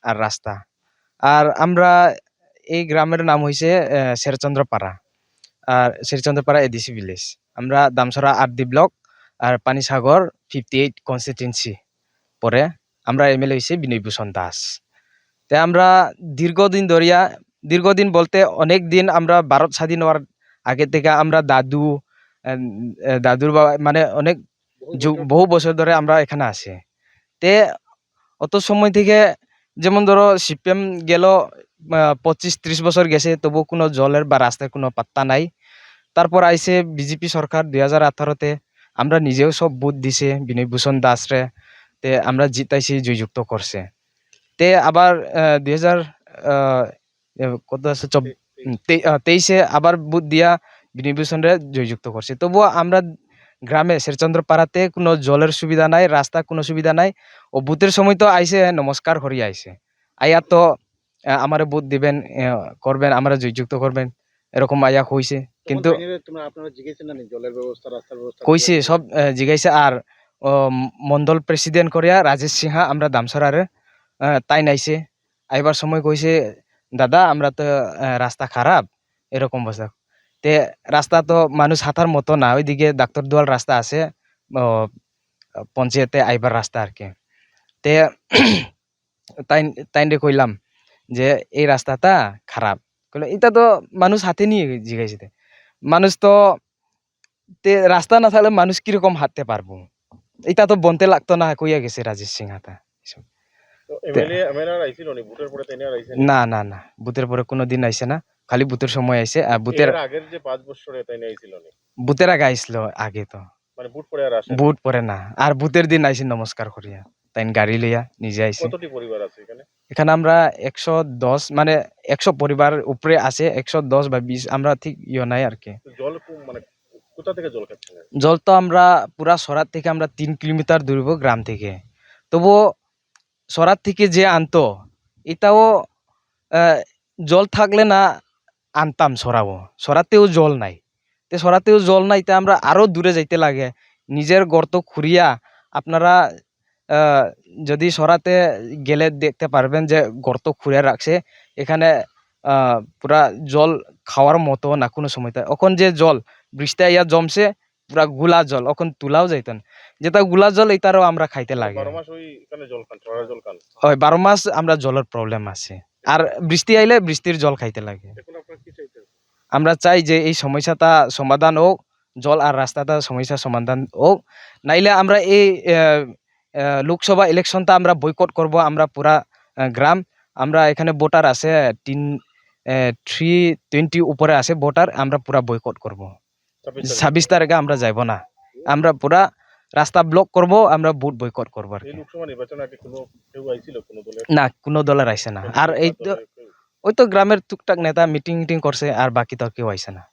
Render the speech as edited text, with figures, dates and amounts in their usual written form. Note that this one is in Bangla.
আর রাস্তা। আর আমরা এই গ্রামের নাম হইছে শেরচন্দ্রপাড়া। আর শেরচন্দ্রপাড়া এডিসি ভিলেজ। আমরা দামছড়া আরডি ব্লক আর পানিসাগর 58 কনস্টিটিউয়েন্সি পরে। আমরা এমএলএ হইছে বিনয় ভূষণ দাস। তে আমরা দীর্ঘদিন বলতে অনেক দিন, আমরা ভারত স্বাধীন হওয়ার আগে থেকে আমরা দাদুর বাবা মানে অনেক বহু বছর ধরে আমরা এখানে আছি। তে অত সময় থেকে যেমন ধরো সিপিএম গেল 25-30 বছর গেছে, তবু কোনো জলের বা রাস্তার কোনো পাত্তা নাই। তারপর আইসে বিজেপি সরকার 2018-তে। আমরা নিজেও সব বুথ দিছে বিনয় ভূষণ দাসরে। তে আমরা জিতাইছি, জয়যুক্ত করছে। তে আবার 2000 কত আছে 23-এ আবার বুথ দিয়া বিনয় ভূষণরে জয়যুক্ত করছে। তবুও আমরা গ্রামে শেরচন্দ্রপাড়াতে কোনো জলের সুবিধা নাই, রাস্তা কোনো সুবিধা নাই। ও বুথের সময় তো আইসে নমস্কার করি আইসে, আইয়া তো আমারে বুথ দিবেন, করবেন, আমরা জয়যুক্ত করবেন, এরকম আইয়া কইছে। কিন্তু কইছে সব জিগাইছে। আর মন্ডল প্রেসিডেন্ট করিয়া রাজেশ সিংহা আমরা দামছড়ারে তাই নাইছে। আইবার সময় কইছে, দাদা আমরা তো রাস্তা খারাপ, এরকম বলছে। তে রাস্তা তো মানুষ হাঁটার মতো না, ওইদিকে ডাক্তার দুয়াল রাস্তা আছে, পঞ্চায়েতে আইবার রাস্তা আর কি। তে তাইনরে কইলাম যে এই রাস্তাটা খারাপ। কইলো এটা তো মানুষ হাতে নিয়ে জিগাইছে। মানুষ তো রাস্তা না থাকলে মানুষ কিরকম হাঁটতে পারবো, এটা তো বনতে লাগতো না, কইয়া গেছে রাজেশ সিংহাটা। না না না, বুথের পরে কোনোদিন আইসে না, খালি বুথের সময় আইসে। আর বুথের বুথের আগে আইসলো আগে তো, বুথ পরে না। আর বুথের দিন আইসি নমস্কার করিয়া, তাই গাড়ি লইয়া নিজে আইসি। এখানে আমরা 110 মানে 100 পরিবার উপরে আছে, 110 বা 20, আমরা ঠিক নাই আর কি। জল তো আমরা পুরা সরাত থেকে আমরা 3 কিলোমিটার দূর গ্রাম থেকে। তবুও সরাত থেকে যে আনতো, এটাও জল থাকলে না আনতাম সরাবো। সরাতেও জল নাই। সরাতেও জল নাই, তা আমরা আরো দূরে যাইতে লাগে, নিজের গর্ত খুঁড়িয়া। আপনারা যদি সরাতে গেলে দেখতে পারবেন যে গর্ত খুঁড়ে রাখছে এখানে, পুরা জল খাওয়ার মতো না কোনো সময়। এখন যে জল বৃষ্টি ইয়া জমছে, পুরা গুলা জল, এখন তুলাও যাইতেন যেটা গুলা জল, এটারও আমরা খাইতে লাগে। হয় 12 মাস আমরা জলের প্রবলেম আছে। আর বৃষ্টি আইলে বৃষ্টির জল খাইতে লাগে। আমরা চাই যে এই সমস্যাটা সমাধান হোক, জল আর রাস্তাটা সমস্যার সমাধান হোক। নাইলে আমরা এই লোকসভা ইলেকশনটা আমরা বয়কট করব। আমরা পুরা গ্রাম, আমরা এখানে ভোটার আছে 320 উপরে আছে ভোটার, আমরা পুরা বয়কট করব। 26 তারিখে আমরা যাইব না, আমরা পুরা রাস্তা ব্লক করব, আমরা ভোট বয়কট করব। না, কোনো দলের আইসে না। আর এই তো ওই তো গ্রামের টুকটাক নেতা মিটিং করছে, আর বাকি তো কেউ আইসে না।